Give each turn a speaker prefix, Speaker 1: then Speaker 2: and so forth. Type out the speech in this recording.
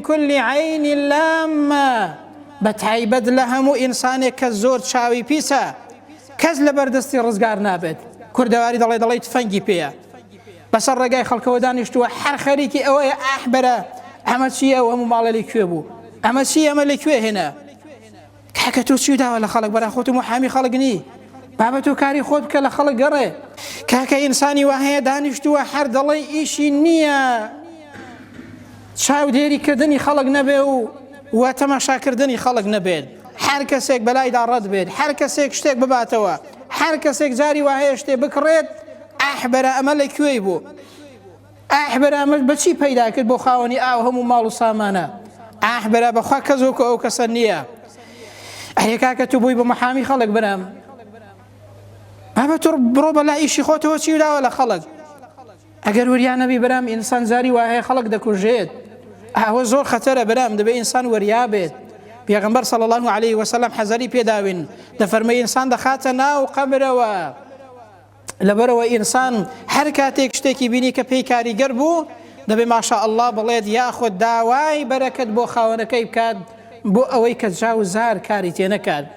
Speaker 1: كل عين لامة بتعيبد لهم إنسان كالزور شاوي بيسا كز لبردستي رزقار نابد كردواري دلي تفنجي بيا بس الرقاي خلق ودانشتوا حر خريكي أوي أحبرا أحمد شيئا وهم مالا لكيبو أحمد شيئا ملكوه هنا كحكتو سيدا ولا خلق برا خوتو محامي خلقني بابتو كاري خود كلا خلق قري كاكا إنساني وهي دانشتوا حر دلي إيشي نية شاو ديري كردني خلق نبيو وتماشا كردني خلق نبيد حر كسيك بلاي دار رد بيد حر كسيك شتيك بباتوا حر كسيك جاري وهي شتيك بكريت أحبر أمل كويبو أحبر أمل بشي بيدا كد بو خاوني هم مالو سامانا أحبر بخوا كزوك أو كسنية أحيكاك تبوي بمحامي خلق برام ما بروبا لا إيشي خوته وسيودا ولا خلق أجر وريا نبي برام إنسان زاري وهي خلق دكو جيد هو زور خطر برام دبي إنسان وريا بيت بيغمبر صلى الله عليه وسلم حزري بيداوين دفرمي إنسان دخاتنا وقبر و لبرو إنسان حركاتك شتيكي بيني كبي كاري قربو دبي ما شاء الله بليد ياخد داواي بركة بو خاونكي بكاد بو أوي كتجاوز زار كاري تينكاد